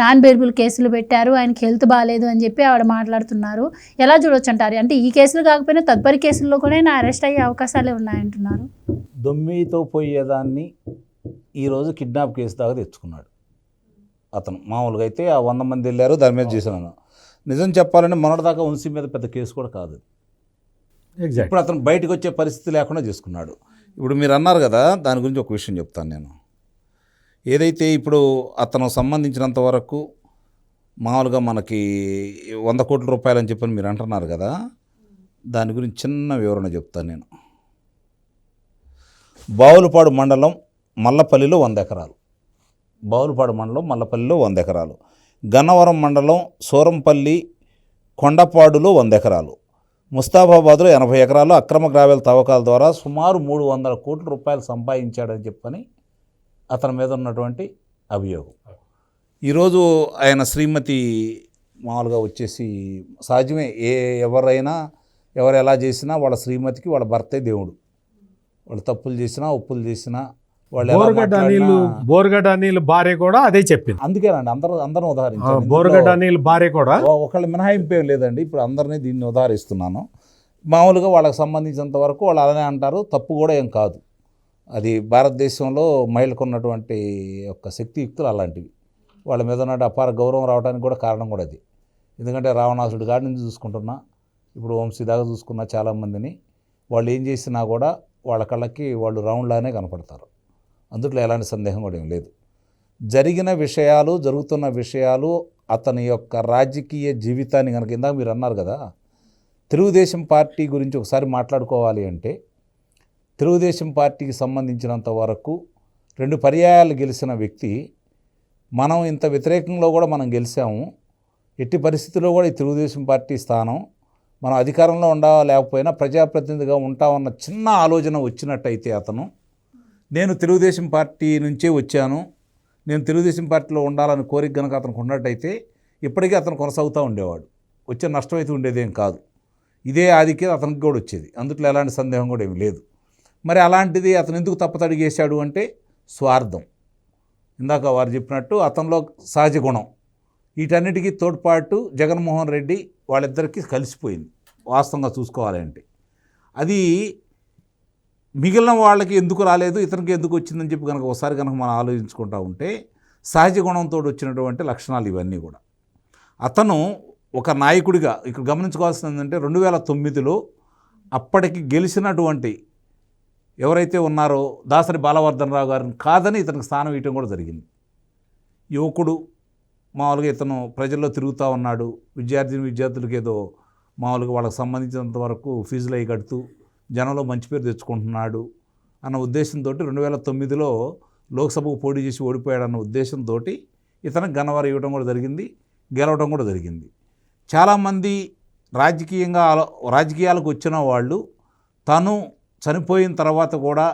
నాన్ బెయిలబుల్ కేసులు పెట్టారు, ఆయనకి హెల్త్ బాగాలేదు అని చెప్పి ఆవిడ మాట్లాడుతున్నారు. ఎలా చూడొచ్చు అంటారు? అంటే ఈ కేసులు కాకపోయినా తదుపరి కేసుల్లో కూడా ఆయన అరెస్ట్ అయ్యే అవకాశాలే ఉన్నాయంటున్నారు. దొమ్మితో పోయేదాన్ని ఈరోజు కిడ్నాప్ కేసు దాకా తెచ్చుకున్నాడు అతను. మామూలుగా అయితే ఆ 100 మంది వెళ్ళారు, దాని మీద చేసినాను. నిజం చెప్పాలంటే మొన్నటిదాకా వంశీ మీద పెద్ద కేసు కూడా కాదు. ఇప్పుడు అతను బయటకు వచ్చే పరిస్థితి లేకుండా చేసుకున్నాడు. ఇప్పుడు మీరు అన్నారు కదా, దాని గురించి ఒక విషయం చెప్తాను నేను. ఏదైతే ఇప్పుడు అతను సంబంధించినంత వరకు మామూలుగా మనకి 100 కోట్ల రూపాయలు అని చెప్పని మీరు అంటున్నారు కదా, దాని గురించి చిన్న వివరణ చెప్తాను నేను. బావులపాడు మండలం మల్లపల్లిలో 100 ఎకరాలు, బావులపాడు మండలం మల్లపల్లిలో 100 ఎకరాలు, గన్నవరం మండలం సూరంపల్లి కొండపాడులో 100 ఎకరాలు, ముస్తాఫాబాద్లో 80 ఎకరాలు అక్రమ గ్రావెల్ తవ్వకాల ద్వారా సుమారు 300 కోట్ల రూపాయలు సంపాదించాడని చెప్పని అతని మీద ఉన్నటువంటి అభియోగం. ఈరోజు ఆయన శ్రీమతి మామూలుగా వచ్చేసి సహజమే, ఎవరు ఎలా చేసినా వాళ్ళ శ్రీమతికి వాళ్ళ భర్తే దేవుడు. వాళ్ళు తప్పులు చేసినా ఒప్పులు చేసినా వాళ్ళు బోరగడ్డ అనిల్ భార్య కూడా అదే చెప్పింది. అందుకేనండి అందరూ ఉదాహరించారు. బోరగడ్డ అనిల్ భార్య కూడా ఒకళ్ళ మినహాయింపు ఏం లేదండి. ఇప్పుడు అందరినీ దీన్ని ఉదాహరిస్తున్నాను. మామూలుగా వాళ్ళకి సంబంధించినంత వరకు వాళ్ళు అలానే అంటారు, తప్పు కూడా ఏం కాదు. అది భారతదేశంలో మహిళలకు ఉన్నటువంటి యొక్క శక్తియుక్తులు అలాంటివి. వాళ్ళ మీద ఉన్న అపార గౌరవం రావడానికి కూడా కారణం కూడా అది. ఎందుకంటే రావణాసుడి కాడి నుంచి చూసుకుంటున్నా, ఇప్పుడు వంశీ దాకా చూసుకున్న చాలామందిని వాళ్ళు ఏం చేసినా కూడా వాళ్ళ కళ్ళకి వాళ్ళు రౌండ్లానే కనపడతారు. అందుట్లో ఎలాంటి సందేహం కూడా ఏం లేదు. జరుగుతున్న విషయాలు అతని యొక్క రాజకీయ జీవితాన్ని కనుక ఇందాక మీరు అన్నారు కదా, తెలుగుదేశం పార్టీ గురించి ఒకసారి మాట్లాడుకోవాలి అంటే, తెలుగుదేశం పార్టీకి సంబంధించినంత వరకు 2 పర్యాయాలు గెలిచిన వ్యక్తి, మనం ఇంత వ్యతిరేకంలో కూడా మనం గెలిచాము. ఎట్టి పరిస్థితుల్లో కూడా ఈ తెలుగుదేశం పార్టీ స్థానం మనం అధికారంలో లేకపోయినా ప్రజాప్రతినిధిగా ఉంటామన్న చిన్న ఆలోచన వచ్చినట్టయితే అతను, నేను తెలుగుదేశం పార్టీ నుంచే వచ్చాను, నేను తెలుగుదేశం పార్టీలో ఉండాలని కోరిక కనుక అతనికి ఉన్నట్టయితే ఇప్పటికీ అతను కొనసాగుతూ ఉండేవాడు. వచ్చే నష్టం అయితే ఉండేదేం కాదు. ఇదే ఆధిక్యత అతనికి కూడా వచ్చేది. అందుట్లో ఎలాంటి సందేహం కూడా ఏమి లేదు. మరి అలాంటిది అతను ఎందుకు తప్పతడిగేశాడు అంటే స్వార్థం. ఇందాక వారు చెప్పినట్టు అతనిలో సహజ గుణం, వీటన్నిటికీ తోడ్పాటు జగన్మోహన్ రెడ్డి వాళ్ళిద్దరికీ కలిసిపోయింది వాస్తవంగా చూసుకోవాలంటే. అది మిగిలిన వాళ్ళకి ఎందుకు రాలేదు, ఇతనికి ఎందుకు వచ్చిందని చెప్పి కనుక ఒకసారి కనుక మనం ఆలోచించుకుంటూ ఉంటే సహజ గుణంతో వచ్చినటువంటి లక్షణాలు ఇవన్నీ కూడా. అతను ఒక నాయకుడిగా ఇక్కడ గమనించుకోవాల్సింది ఏంటంటే 2009లో అప్పటికి గెలిచినటువంటి ఎవరైతే ఉన్నారో దాసరి బాలవర్ధన్ రావు గారిని కాదని ఇతనికి స్థానం ఇవ్వడం కూడా జరిగింది. యువకుడు మామూలుగా ఇతను ప్రజల్లో తిరుగుతూ ఉన్నాడు, విద్యార్థులకు ఏదో మామూలుగా వాళ్ళకి సంబంధించినంత వరకు ఫీజులు అవి కడుతూ జనంలో మంచి పేరు తెచ్చుకుంటున్నాడు అన్న ఉద్దేశంతో 2009లో లోక్సభకు పోటీ చేసి ఓడిపోయాడన్న ఉద్దేశంతో ఇతనికి గన్నవరం ఇవ్వడం కూడా జరిగింది, గెలవడం కూడా జరిగింది. చాలామంది రాజకీయాలకు వచ్చిన వాళ్ళు తను చనిపోయిన తర్వాత కూడా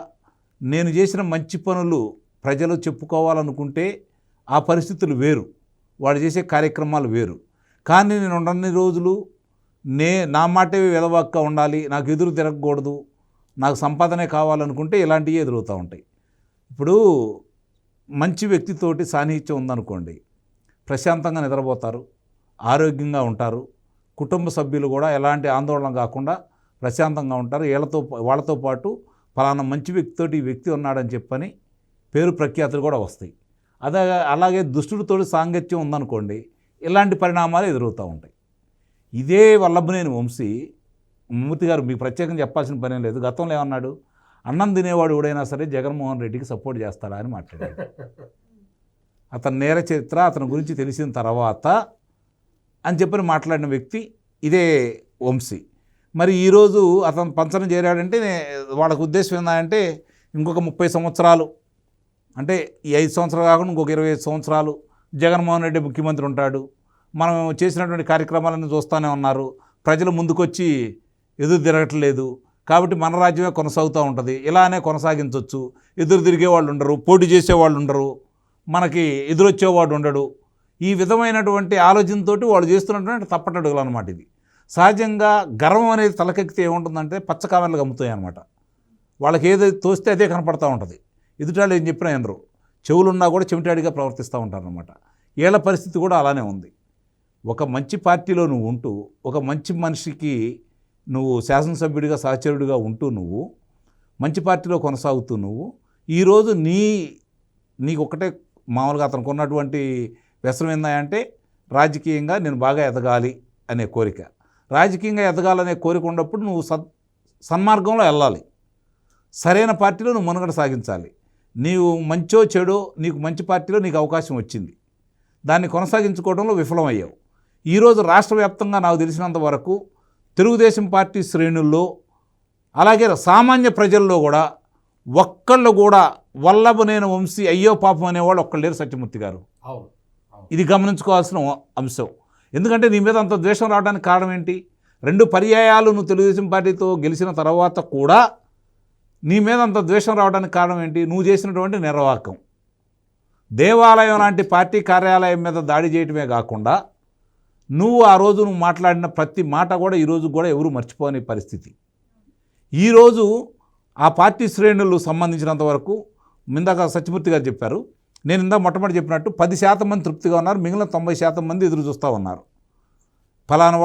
నేను చేసిన మంచి పనులు ప్రజలు చెప్పుకోవాలనుకుంటే ఆ పరిస్థితులు వేరు, వాడు చేసే కార్యక్రమాలు వేరు. కానీ నేను ఉండని రోజులు నా మాటే వెదవాక్క ఉండాలి, నాకు ఎదురు తిరగకూడదు, నాకు సంపాదనే కావాలనుకుంటే ఇలాంటివి ఎదురవుతూ ఉంటాయి. ఇప్పుడు మంచి వ్యక్తితోటి సాన్నిహిత్యం ఉందనుకోండి, ప్రశాంతంగా నిద్రపోతారు, ఆరోగ్యంగా ఉంటారు, కుటుంబ సభ్యులు కూడా ఎలాంటి ఆందోళన కాకుండా ప్రశాంతంగా ఉంటారు. వాళ్ళతో పాటు ఫలానా మంచి వ్యక్తితోటి ఈ వ్యక్తి ఉన్నాడని చెప్పని పేరు ప్రఖ్యాతులు కూడా వస్తాయి. అలాగే దుష్టుడితో సాంగత్యం ఉందనుకోండి, ఇలాంటి పరిణామాలు ఎదురవుతూ ఉంటాయి. ఇదే వల్లభనేని వంశీ మూర్తి గారు మీకు ప్రత్యేకంగా చెప్పాల్సిన పనేం లేదు. గతంలో ఏమన్నాడు, అన్నం తినేవాడు ఎవడైనా సరే జగన్మోహన్ రెడ్డికి సపోర్ట్ చేస్తాడా అని మాట్లాడాడు. అతని నేర చరిత్ర అతని గురించి తెలిసిన తర్వాత అని చెప్పని మాట్లాడిన వ్యక్తి ఇదే వంశీ. మరి ఈరోజు అతను పంచన చేరాడంటే వాళ్ళకు ఉద్దేశం ఏంటంటే ఇంకొక 30 సంవత్సరాలు, అంటే ఈ 5 సంవత్సరాలు కాకుండా ఇంకొక 25 సంవత్సరాలు జగన్మోహన్ రెడ్డి ముఖ్యమంత్రి ఉంటాడు, మనం చేసినటువంటి కార్యక్రమాలను చూస్తూనే ఉన్నారు, ప్రజలు ముందుకొచ్చి ఎదురు తిరగట్లేదు కాబట్టి మన రాజ్యమే కొనసాగుతూ ఉంటుంది, ఇలానే కొనసాగించవచ్చు, ఎదురు తిరిగే వాళ్ళు ఉండరు, పోటీ చేసేవాళ్ళు ఉండరు, మనకి ఎదురొచ్చేవాడు ఉండడు, ఈ విధమైనటువంటి ఆలోచనతో వాళ్ళు చేస్తున్నటువంటి తప్పటడుగులు అనమాట. ఇది సహజంగా గర్వం అనేది తలకెక్కితే ఏముంటుందంటే పచ్చకామెర్లు గమ్ముతాయి అనమాట. వాళ్ళకి ఏదైతే తోస్తే అదే కనపడతా ఉంటుంది, ఎదుటాళ్ళు ఏం చెప్పినా వినరు, చెవులున్నా కూడా చెమిటాడిగా ప్రవర్తిస్తూ ఉంటారనమాట. వీళ్ళ పరిస్థితి కూడా అలానే ఉంది. ఒక మంచి పార్టీలో నువ్వు ఉంటూ, ఒక మంచి మనిషికి నువ్వు శాసనసభ్యుడిగా సహచరుడిగా ఉంటూ, నువ్వు మంచి పార్టీలో కొనసాగుతూ, నువ్వు ఈరోజు నీకు ఒకటే మామూలుగా అతనికి ఉన్నటువంటి వ్యసనం ఏందంటే రాజకీయంగా నేను బాగా ఎదగాలి అనే కోరిక. రాజకీయంగా ఎదగాలనే కోరిక ఉన్నప్పుడు నువ్వు సన్మార్గంలో వెళ్ళాలి, సరైన పార్టీలో నువ్వు మనుగడ సాగించాలి. నీవు మంచో చెడో నీకు మంచి పార్టీలో నీకు అవకాశం వచ్చింది, దాన్ని కొనసాగించుకోవడంలో విఫలమయ్యావు. ఈరోజు రాష్ట్ర వ్యాప్తంగా నాకు తెలిసినంత వరకు తెలుగుదేశం పార్టీ శ్రేణుల్లో అలాగే సామాన్య ప్రజల్లో కూడా ఒక్కళ్ళు కూడా వల్లభనేని వంశీ అయ్యో పాపం అనేవాళ్ళు ఒక్కళ్ళు లేరు సత్యమూర్తి గారు. ఇది గమనించుకోవాల్సిన అంశం. ఎందుకంటే నీ మీద అంత ద్వేషం రావడానికి కారణం ఏంటి? 2 పర్యాయాలు నువ్వు తెలుగుదేశం పార్టీతో గెలిచిన తర్వాత కూడా నీ మీద అంత ద్వేషం రావడానికి కారణం ఏంటి? నువ్వు చేసినటువంటి నిర్వాహకం. దేవాలయం లాంటి పార్టీ కార్యాలయం మీద దాడి చేయటమే కాకుండా నువ్వు ఆ రోజు నువ్వు మాట్లాడిన ప్రతి మాట కూడా ఈరోజు కూడా ఎవరు మర్చిపోని పరిస్థితి. ఈరోజు ఆ పార్టీ శ్రేణులు సంబంధించినంత వరకు ఇందాక సత్యమూర్తి గారు చెప్పారు, నేను ఇందాక మొట్టమొదటి చెప్పినట్టు 10% మంది తృప్తిగా ఉన్నారు, మిగిలిన 90% మంది ఎదురు చూస్తూ ఉన్నారు. ఫలానా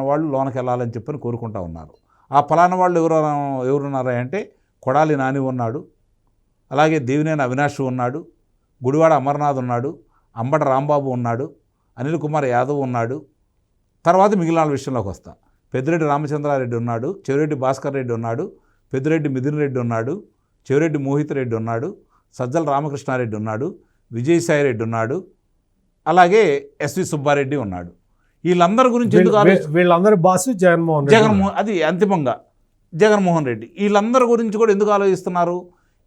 వాళ్ళు లోనకి వెళ్ళాలని చెప్పని కోరుకుంటూ ఉన్నారు. ఆ ఫలానా వాళ్ళు ఎవరున్నారా అంటే కొడాలి నాని ఉన్నాడు, అలాగే దేవినేని అవినాష్ ఉన్నాడు, గుడివాడ అమర్నాథ్ ఉన్నాడు, అంబట రాంబాబు ఉన్నాడు, అనిల్ కుమార్ యాదవ్ ఉన్నాడు. తర్వాత మిగిలిన విషయంలోకి వస్తా. పెద్దిరెడ్డి రామచంద్రారెడ్డి ఉన్నాడు, చెవిరెడ్డి భాస్కర్ రెడ్డి ఉన్నాడు, పెద్దిరెడ్డి మిథున్ రెడ్డి ఉన్నాడు, చెవిరెడ్డి మోహిత్ రెడ్డి ఉన్నాడు, సజ్జల రామకృష్ణారెడ్డి ఉన్నాడు, విజయసాయి రెడ్డి ఉన్నాడు, అలాగే ఎస్వి సుబ్బారెడ్డి ఉన్నాడు. వీళ్ళందరి గురించి ఎందుకు వీళ్ళందరి బాసు జగన్మోహన్ అది అంతిమంగా జగన్మోహన్ రెడ్డి. వీళ్ళందరి గురించి కూడా ఎందుకు ఆలోచిస్తున్నారు?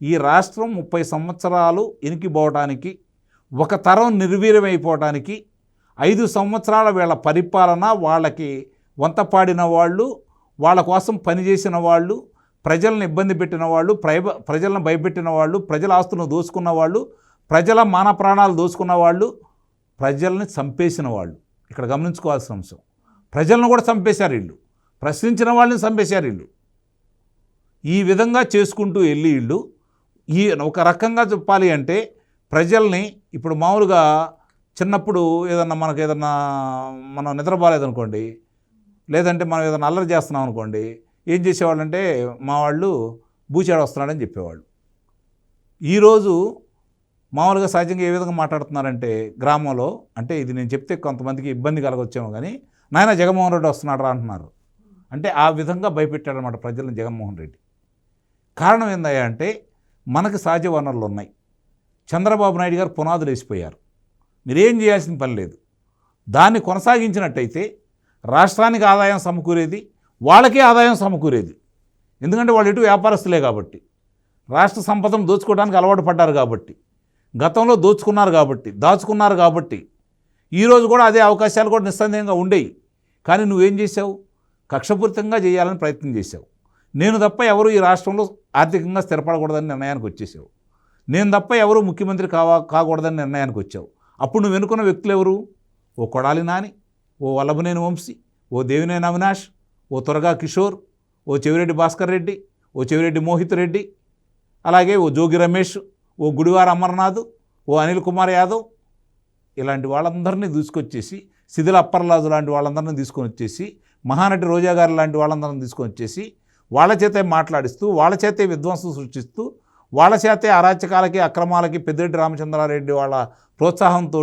ఈ రాష్ట్రం 30 సంవత్సరాలు ఇనికిపోవటానికి, ఒక తరం నిర్వీర్యమైపోవటానికి 5 సంవత్సరాల వీళ్ళ పరిపాలన, వాళ్ళకి వంతపాడిన వాళ్ళు, వాళ్ళ కోసం పనిచేసిన వాళ్ళు, ప్రజలను ఇబ్బంది పెట్టిన వాళ్ళు, ప్రజలను భయపెట్టిన వాళ్ళు, ప్రజల ఆస్తులను దోచుకున్న వాళ్ళు, ప్రజల మాన ప్రాణాలు దోచుకున్న వాళ్ళు, ప్రజల్ని చంపేసిన వాళ్ళు. ఇక్కడ గమనించుకోవాల్సిన అంశం, ప్రజలను కూడా చంపేశారు వీళ్ళు, ప్రశ్నించిన వాళ్ళని చంపేశారు వీళ్ళు. ఈ విధంగా చేసుకుంటూ వెళ్ళి వీళ్ళు ఒక రకంగా చెప్పాలి అంటే ప్రజల్ని ఇప్పుడు మామూలుగా చిన్నప్పుడు మనం నిద్రపోలేదనుకోండి, లేదంటే మనం ఏదైనా అల్లరి చేస్తున్నాం అనుకోండి, ఏం చేసేవాళ్ళంటే మా వాళ్ళు బూచాడు వస్తున్నాడని చెప్పేవాళ్ళు. ఈరోజు మామూలుగా సహజంగా ఏ విధంగా మాట్లాడుతున్నారంటే గ్రామంలో, అంటే ఇది నేను చెప్తే కొంతమందికి ఇబ్బంది కలగొచ్చేమో కానీ నాయన జగన్మోహన్ రెడ్డి వస్తున్నాడు రా అంటున్నారు. అంటే ఆ విధంగా భయపెట్టాడనమాట ప్రజలను జగన్మోహన్ రెడ్డి. కారణం ఏందయ్యా అంటే మనకు సహజ వనరులు ఉన్నాయి, చంద్రబాబు నాయుడు గారు పునాదులు వేసిపోయారు, మీరేం చేయాల్సిన పని లేదు. దాన్ని కొనసాగించినట్టయితే రాష్ట్రానికి ఆదాయం సమకూరేది, వాళ్ళకే ఆదాయం సమకూరేది. ఎందుకంటే వాళ్ళు ఎటు వ్యాపారస్తులే కాబట్టి, రాష్ట్ర సంపదను దోచుకోవడానికి అలవాటు పడ్డారు కాబట్టి, గతంలో దోచుకున్నారు కాబట్టి, దాచుకున్నారు కాబట్టి ఈరోజు కూడా అదే అవకాశాలు కూడా నిస్సందేహంగా ఉండేవి. కానీ నువ్వేం చేసావు? కక్షపూరితంగా చేయాలని ప్రయత్నం చేశావు. నేను తప్ప ఎవరు ఈ రాష్ట్రంలో ఆర్థికంగా స్థిరపడకూడదని నిర్ణయానికి వచ్చేసావు. నేను తప్ప ఎవరు ముఖ్యమంత్రి కాకూడదని నిర్ణయానికి వచ్చావు. అప్పుడు నువ్వు ఎన్నుకున్న వ్యక్తులు ఎవరు? ఓ కొడాలి నాని, ఓ వల్లభనేని వంశీ, ఓ దేవినేని అవినాష్, ఓ త్వరగా కిషోర్, ఓ చెవిరెడ్డి భాస్కర్ రెడ్డి, ఓ చెవిరెడ్డి మోహిత్ రెడ్డి, అలాగే ఓ జోగి రమేష్, ఓ గుడివార అమర్నాథ్, ఓ అనిల్ కుమార్ యాదవ్, ఇలాంటి వాళ్ళందరినీ తీసుకొచ్చేసి, శిథిల అప్పర్రాజు లాంటి వాళ్ళందరినీ తీసుకొని వచ్చేసి, మహానటి రోజా గారు లాంటి వాళ్ళందరినీ తీసుకొని వచ్చేసి వాళ్ళ చేతే మాట్లాడిస్తూ, వాళ్ళ చేతే విధ్వంసం సృష్టిస్తూ, వాళ్ళ చేతే అరాచకాలకి అక్రమాలకి పెద్దిరెడ్డి రామచంద్రారెడ్డి వాళ్ళ ప్రోత్సాహంతో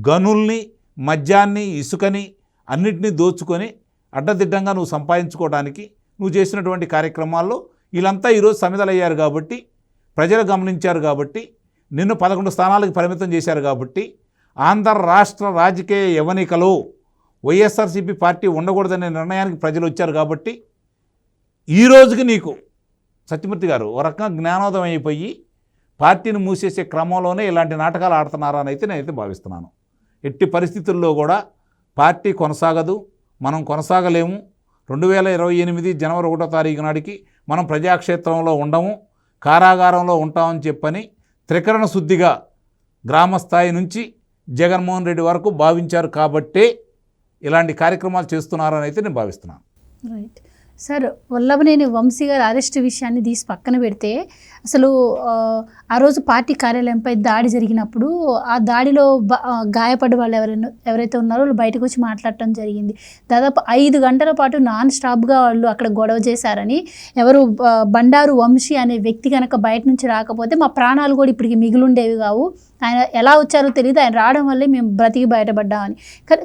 గనుల్ని, మద్యాన్ని, ఇసుకని అన్నిటినీ దోచుకొని అడ్డదిడ్డంగా నువ్వు సంపాదించుకోవడానికి నువ్వు చేసినటువంటి కార్యక్రమాల్లో వీళ్ళంతా ఈరోజు సమిధలయ్యారు కాబట్టి, ప్రజలు గమనించారు కాబట్టి నిన్ను 11 స్థానాలకు పరిమితం చేశారు కాబట్టి ఆంధ్ర రాష్ట్ర రాజకీయ యవనికలో వైఎస్ఆర్సీపీ పార్టీ ఉండకూడదనే నిర్ణయానికి ప్రజలు వచ్చారు కాబట్టి ఈ రోజుకి నీకు సత్యమూర్తి గారు ఒక రకంగా జ్ఞానోదయం అయిపోయి పార్టీని మూసేసే క్రమంలోనే ఇలాంటి నాటకాలు ఆడుతున్నారని అయితే నేనైతే భావిస్తున్నాను. ఎట్టి పరిస్థితుల్లో కూడా పార్టీ కొనసాగదు, మనం కొనసాగలేము. 2028 జనవరి 1వ తారీఖు నాటికి మనం ప్రజాక్షేత్రంలో ఉండము, కారాగారంలో ఉంటామని చెప్పని త్రికరణ శుద్ధిగా గ్రామస్థాయి నుంచి జగన్మోహన్ రెడ్డి వరకు భావించారు కాబట్టే ఇలాంటి కార్యక్రమాలు చేస్తున్నారని అయితే నేను భావిస్తున్నాను. రైట్ సార్, వల్లభనేని వంశీ గారి అరెస్ట్ విషయాన్ని తీసి పక్కన పెడితే అసలు ఆ రోజు పార్టీ కార్యాలయంపై దాడి జరిగినప్పుడు ఆ దాడిలో గాయపడ్డ వాళ్ళు ఎవరైతే ఉన్నారో వాళ్ళు బయటకు వచ్చి మాట్లాడటం జరిగింది. దాదాపు 5 గంటల పాటు నాన్ స్టాప్గా వాళ్ళు అక్కడ గొడవ చేశారని, ఎవరు బండారు వంశీ అనే వ్యక్తి కనుక బయట నుంచి రాకపోతే మా ప్రాణాలు కూడా ఇప్పటికి మిగిలిండేవి కావు, ఆయన ఎలా వచ్చారో తెలియదు, ఆయన రావడం వల్లే మేము బ్రతికి బయటపడ్డామని.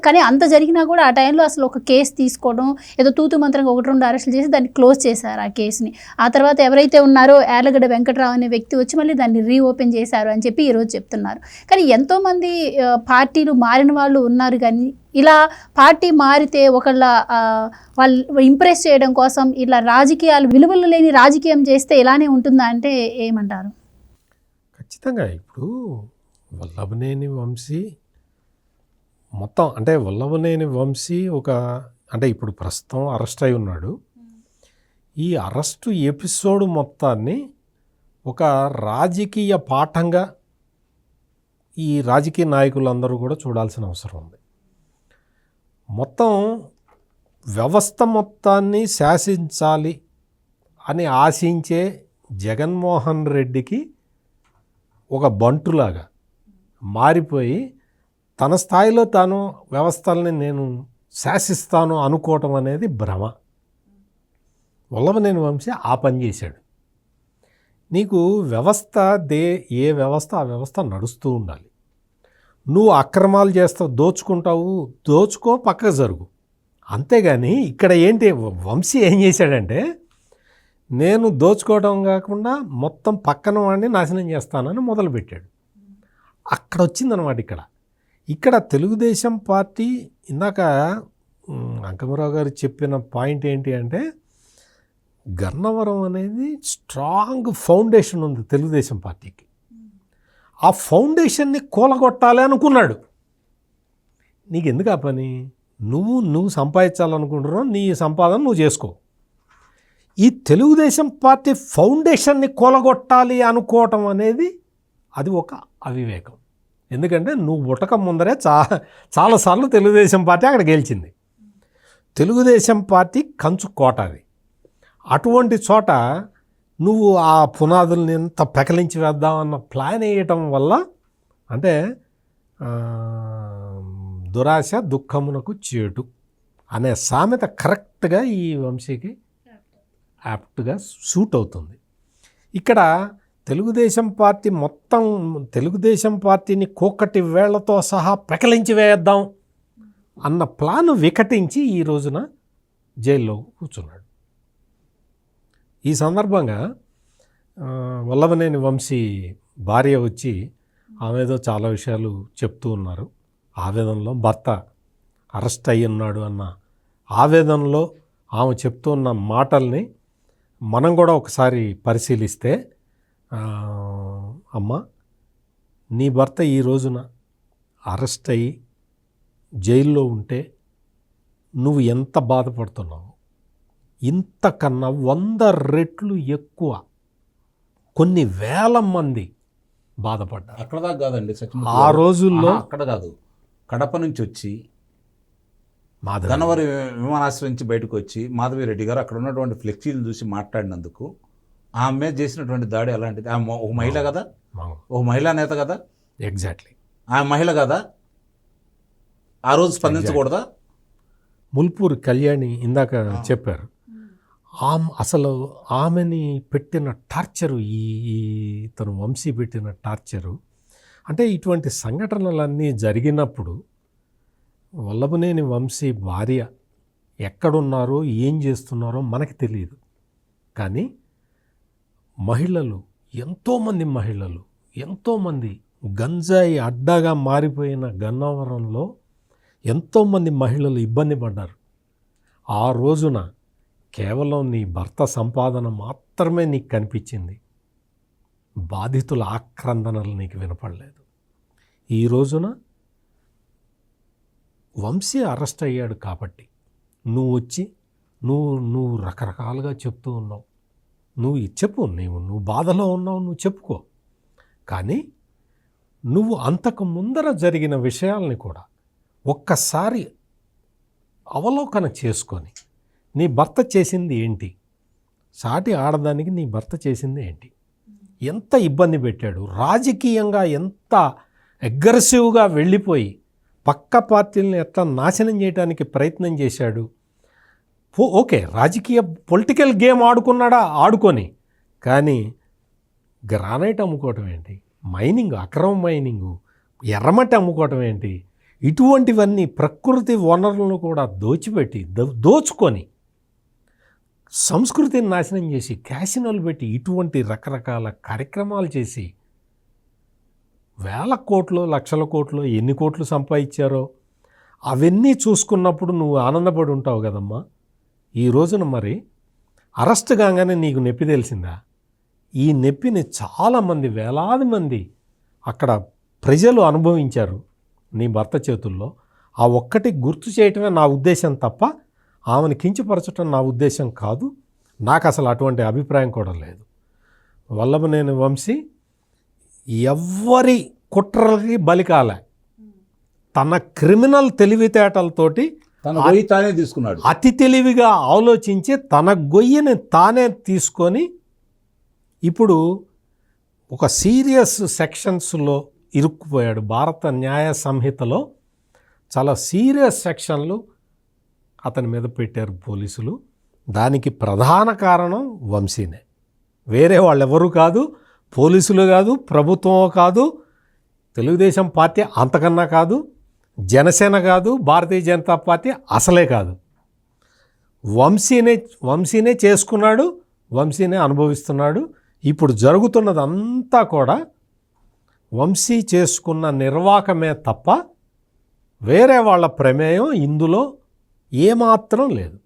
కానీ అంత జరిగినా కూడా ఆ టైంలో అసలు ఒక కేసు తీసుకోవడం, ఏదో తూతు మంత్రంగా 1-2 అరెస్టులు చేసి దాన్ని క్లోజ్ చేశారు ఆ కేసుని. ఆ తర్వాత ఎవరైతే ఉన్నారో యార్లగడ్డ వెంకట్రావు అనే వ్యక్తి వచ్చి మళ్ళీ దాన్ని రీఓపెన్ చేశారు అని చెప్పి ఈరోజు చెప్తున్నారు. కానీ ఎంతోమంది పార్టీలు మారిన వాళ్ళు ఉన్నారు, కానీ ఇలా పార్టీ మారితే ఒకళ్ళ వాళ్ళు ఇంప్రెస్ చేయడం కోసం ఇలా రాజకీయాలు విలువలు లేని రాజకీయం చేస్తే ఇలానే ఉంటుందా అంటే ఏమంటారు? ఖచ్చితంగా ఇప్పుడు వల్లభనేని వంశీ మొత్తం అంటే వల్లభనేని వంశీ అంటే ఇప్పుడు ప్రస్తుతం అరెస్ట్ అయి ఉన్నాడు. ఈ అరెస్టు ఎపిసోడ్ మొత్తాన్ని ఒక రాజకీయ పాఠంగా ఈ రాజకీయ నాయకులందరూ కూడా చూడాల్సిన అవసరం ఉంది. మొత్తం వ్యవస్థ మొత్తాన్ని శాసించాలి అని ఆశించే జగన్మోహన్ రెడ్డికి ఒక బంటులాగా మారిపోయి తన స్థాయిలో తాను వ్యవస్థల్ని నేను శాసిస్తాను అనుకోవటం అనేది భ్రమ. వల్లభనేని వంశీ ఆ పని చేశాడు. నీకు వ్యవస్థ ఏ వ్యవస్థ ఆ వ్యవస్థ నడుస్తూ ఉండాలి. నువ్వు అక్రమాలు చేస్తావు, దోచుకో, పక్కకు జరుగు. అంతేగాని ఇక్కడ ఏంటి వంశీ ఏం చేశాడంటే, నేను దోచుకోవడం కాకుండా మొత్తం పక్కన వాడిని నాశనం చేస్తానని మొదలుపెట్టాడు. అక్కడ వచ్చిందనమాట. ఇక్కడ తెలుగుదేశం పార్టీ ఇందాక అంకమరావు గారు చెప్పిన పాయింట్ ఏంటి అంటే, గన్నవరం అనేది స్ట్రాంగ్ ఫౌండేషన్ ఉంది తెలుగుదేశం పార్టీకి. ఆ ఫౌండేషన్ని కూలగొట్టాలి అనుకున్నాడు. నీకు ఎందుకు ఆ పని? నువ్వు సంపాదించాలనుకుంటున్నావు, నీ సంపాదన నువ్వు చేసుకో. ఈ తెలుగుదేశం పార్టీ ఫౌండేషన్ని కూలగొట్టాలి అనుకోవటం అనేది అది ఒక అవివేకం. ఎందుకంటే నువ్వు పుట్టక ముందరే చాలాసార్లు తెలుగుదేశం పార్టీ అక్కడ గెలిచింది. తెలుగుదేశం పార్టీ కంచు కోట అది. అటువంటి చోట నువ్వు ఆ పునాదుల్ని ఎంత పెకలించి వేద్దామన్న ప్లాన్ వేయటం వల్ల, అంటే దురాశ దుఃఖమునకు చేటు అనే సామెత కరెక్ట్గా ఈ వంశీకి యాప్ట్గా సూట్ అవుతుంది. ఇక్కడ తెలుగుదేశం పార్టీ మొత్తం తెలుగుదేశం పార్టీని కోకటి వేళ్లతో సహా పెకలించి వేద్దాం అన్న ప్లాను వికటించి ఈ రోజున జైల్లో కూర్చున్నాడు. ఈ సందర్భంగా వల్లభనేని వంశీ భార్య వచ్చి ఆమెదో చాలా విషయాలు చెప్తూ ఉన్నారు. ఆవేదనలో భర్త అరెస్ట్ అయ్యి ఉన్నాడు అన్న ఆవేదనలో ఆమె చెప్తున్న మాటల్ని మనం కూడా ఒకసారి పరిశీలిస్తే, అమ్మ, నీ భర్త ఈ రోజున అరెస్ట్ అయ్యి జైల్లో ఉంటే నువ్వు ఎంత బాధపడుతున్నావు? ఇంతకన్నా 100 రెట్లు ఎక్కువ కొన్ని వేల మంది బాధపడ్డారు. అక్కడ దాకా కాదండి సత్యమూర్తి ఆ రోజుల్లో. అక్కడ కాదు, కడప నుంచి వచ్చి గన్నవరం విమానాశ్రయం నుంచి బయటకు వచ్చి మాధవిరెడ్డి గారు అక్కడ ఉన్నటువంటి ఫ్లెక్సీలు చూసి మాట్లాడినందుకు ఆమె మీద చేసినటువంటి దాడి అలాంటిది. ఆమె ఒక మహిళ కదా, ఒక మహిళా నేత కదా, ఎగ్జాక్ట్లీ ఆమె మహిళ కదా, ఆ రోజు స్పందించకూడదా? ముల్పూర్ కళ్యాణి ఇందాక చెప్పారు. అసలు ఆమెని పెట్టిన టార్చరు, తను వంశీ పెట్టిన టార్చరు, అంటే ఇటువంటి సంఘటనలన్నీ జరిగినప్పుడు వల్లభనేని వంశీ భార్య ఎక్కడున్నారో ఏం చేస్తున్నారో మనకి తెలియదు. కానీ మహిళలు, ఎంతోమంది మహిళలు ఎంతోమంది గంజాయి అడ్డాగా మారిపోయిన గన్నవరంలో ఎంతోమంది మహిళలు ఇబ్బంది పడ్డారు. ఆ రోజున కేవలం నీ భర్త సంపాదన మాత్రమే నీకు కనిపించింది, బాధితుల ఆక్రందనలు నీకు వినపడలేదు. ఈ రోజున వంశీ అరెస్ట్ అయ్యాడు కాబట్టి నువ్వు వచ్చి నువ్వు రకరకాలుగా చెప్తూ ఉన్నావు. చెప్పు, నువ్వు బాధలో ఉన్నావు, నువ్వు చెప్పుకో. కానీ నువ్వు అంతకు ముందర జరిగిన విషయాల్ని కూడా ఒక్కసారి అవలోకన చేసుకొని నీ భర్త చేసింది ఏంటి, సాటి ఆడదానికి నీ భర్త చేసింది ఏంటి, ఎంత ఇబ్బంది పెట్టాడు, రాజకీయంగా ఎంత అగ్రెసివ్గా వెళ్ళిపోయి పక్క పార్టీలను ఎట్లా నాశనం చేయడానికి ప్రయత్నం చేశాడు. ఓకే, రాజకీయ పొలిటికల్ గేమ్ ఆడుకున్నాడా, ఆడుకొని, కానీ గ్రానైట్ అమ్ముకోవటం ఏంటి, మైనింగ్, అక్రమ మైనింగు, ఎర్రమట్టి అమ్ముకోవటం ఏంటి, ఇటువంటివన్నీ ప్రకృతి వనరులను కూడా దోచుకొని సంస్కృతిని నాశనం చేసి క్యాసినోలు పెట్టి ఇటువంటి రకరకాల కార్యక్రమాలు చేసి వేల కోట్లు, లక్షల కోట్లు, ఎన్ని కోట్లు సంపాదించారో అవన్నీ చూసుకున్నప్పుడు నువ్వు ఆనందపడి ఉంటావు కదమ్మా. ఈ రోజున మరి అరెస్ట్ కాగానే నీకు నొప్పి తెలిసిందా? ఈ నొప్పిని చాలామంది, వేలాది మంది అక్కడ ప్రజలు అనుభవించారు నీ భర్త చేతుల్లో. ఆ ఒక్కటి గుర్తు చేయటమే నా ఉద్దేశం తప్ప ఆమెను కించపరచడం నా ఉద్దేశం కాదు. నాకు అసలు అటువంటి అభిప్రాయం కూడా లేదు. వల్లభనేని వంశీ ఎవ్వరి కుట్రలకి బలికాలే, తన క్రిమినల్ తెలివితేటలతోటి తన గొయ్యి తానే తీసుకున్నాడు. అతి తెలివిగా ఆలోచించి తన గొయ్యిని తానే తీసుకొని ఇప్పుడు ఒక సీరియస్ సెక్షన్స్లో ఇరుక్కుపోయాడు. భారత న్యాయ సంహితలో చాలా సీరియస్ సెక్షన్లు అతని మీద పెట్టారు పోలీసులు. దానికి ప్రధాన కారణం వంశీనే, వేరే వాళ్ళు ఎవరు కాదు, పోలీసులు కాదు, ప్రభుత్వం కాదు, తెలుగుదేశం పార్టీ అంతకన్నా కాదు, జనసేన కాదు, భారతీయ జనతా పార్టీ అసలే కాదు. వంశీనే చేసుకున్నాడు, వంశీనే అనుభవిస్తున్నాడు. ఇప్పుడు జరుగుతున్నదంతా కూడా వంశీ చేసుకున్న నిర్వాకమే తప్ప వేరే వాళ్ళ ప్రమేయం ఇందులో ఏమాత్రం లేదు.